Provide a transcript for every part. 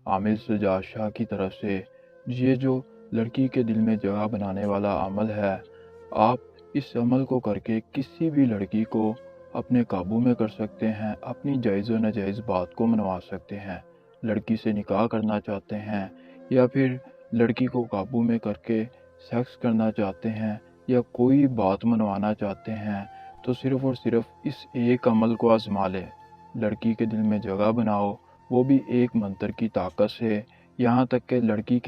عامر سجاد شاہ کی طرف سے یہ جو لڑکی کے دل میں جگہ بنانے والا عمل ہے، آپ اس عمل کو کر کے کسی بھی لڑکی کو اپنے قابو میں کر سکتے ہیں، اپنی جائز و ناجائز بات کو منوا سکتے ہیں۔ لڑکی سے نکاح کرنا چاہتے ہیں یا پھر لڑکی کو قابو میں کر کے سیکس کرنا چاہتے ہیں یا کوئی بات منوانا چاہتے ہیں، تو صرف اور صرف اس ایک عمل کو آزما لیں۔ لڑکی کے دل میں جگہ بناؤ، وہ بھی ایک منتر کی طاقت سے، یہاں تک کہ لڑکی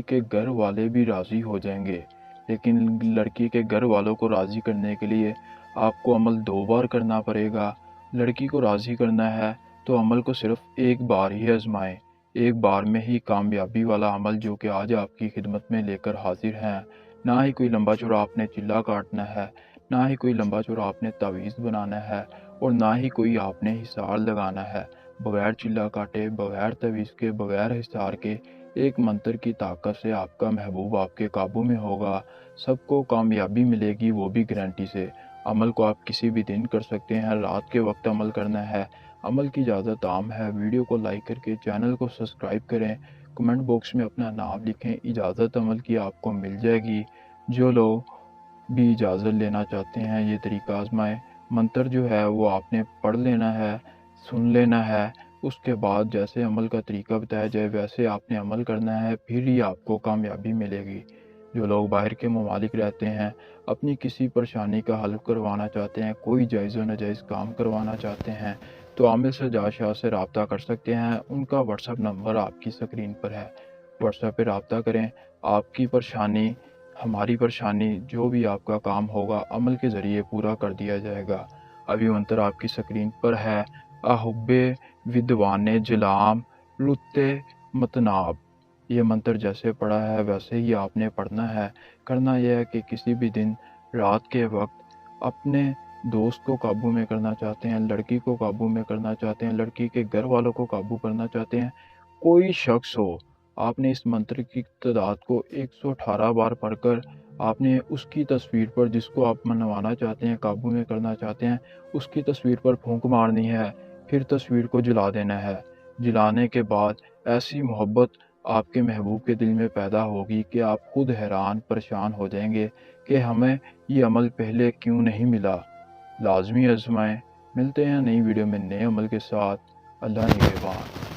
کے گھر والے بھی راضی ہو جائیں گے۔ لیکن لڑکی کے گھر والوں کو راضی کرنے کے لیے آپ کو عمل 2 بار کرنا پڑے گا۔ لڑکی کو راضی کرنا ہے تو عمل کو صرف ایک بار ہی آزمائیں، ایک بار میں ہی کامیابی والا عمل جو کہ آج آپ کی خدمت میں لے کر حاضر ہیں۔ نہ ہی کوئی لمبا چوڑا آپ نے چلا کاٹنا ہے، نہ ہی کوئی لمبا چوڑا آپ نے تعویذ بنانا ہے، اور نہ ہی کوئی آپ نے حصار لگانا ہے۔ بغیر چلا کاٹے، بغیر تعویذ کے، بغیر حصار کے ایک منتر کی طاقت سے آپ کا محبوب آپ کے قابو میں ہوگا۔ سب کو کامیابی ملے گی، وہ بھی گارنٹی سے۔ عمل کو آپ کسی بھی دن کر سکتے ہیں، رات کے وقت عمل کرنا ہے۔ عمل کی اجازت عام ہے۔ ویڈیو کو لائک کر کے چینل کو سبسکرائب کریں، کمنٹ باکس میں اپنا نام لکھیں، اجازت عمل کی آپ کو مل جائے گی۔ جو لوگ بھی اجازت لینا چاہتے ہیں یہ طریقہ آزمائیں۔ منتر جو ہے وہ آپ نے پڑھ لینا ہے، سن لینا ہے، اس کے بعد جیسے عمل کا طریقہ بتایا جائے ویسے آپ نے عمل کرنا ہے، پھر ہی آپ کو کامیابی ملے گی۔ جو لوگ باہر کے ممالک رہتے ہیں، اپنی کسی پریشانی کا حل کروانا چاہتے ہیں، کوئی جائز و ناجائز کام کروانا چاہتے ہیں، تو عامر سجاد شاہ سے رابطہ کر سکتے ہیں۔ ان کا واٹس ایپ نمبر آپ کی اسکرین پر ہے، واٹس ایپ پہ رابطہ کریں۔ آپ کی پریشانی، ہماری پریشانی، جو بھی آپ کا کام ہوگا عمل کے ذریعے پورا کر دیا جائے گا۔ ابھی منتر آپ کی اسکرین پر ہے، احب ودوان جلام لتے متناب۔ یہ منتر جیسے پڑھا ہے ویسے ہی آپ نے پڑھنا ہے۔ کرنا یہ ہے کہ کسی بھی دن رات کے وقت اپنے دوست کو قابو میں کرنا چاہتے ہیں، لڑکی کو قابو میں کرنا چاہتے ہیں، لڑکی کے گھر والوں کو قابو کرنا چاہتے ہیں، کوئی شخص ہو، آپ نے اس منتر کی تعداد کو 118 بار پڑھ کر آپ نے اس کی تصویر پر، جس کو آپ منوانا چاہتے ہیں، قابو میں کرنا چاہتے ہیں، اس کی تصویر پر پھونک مارنی ہے، پھر تصویر کو جلا دینا ہے۔ جلانے کے بعد ایسی محبت آپ کے محبوب کے دل میں پیدا ہوگی کہ آپ خود حیران پریشان ہو جائیں گے کہ ہمیں یہ عمل پہلے کیوں نہیں ملا۔ لازمی آزمائیں۔ ملتے ہیں نئی ویڈیو میں نئے عمل کے ساتھ۔ اللہ نگہبان۔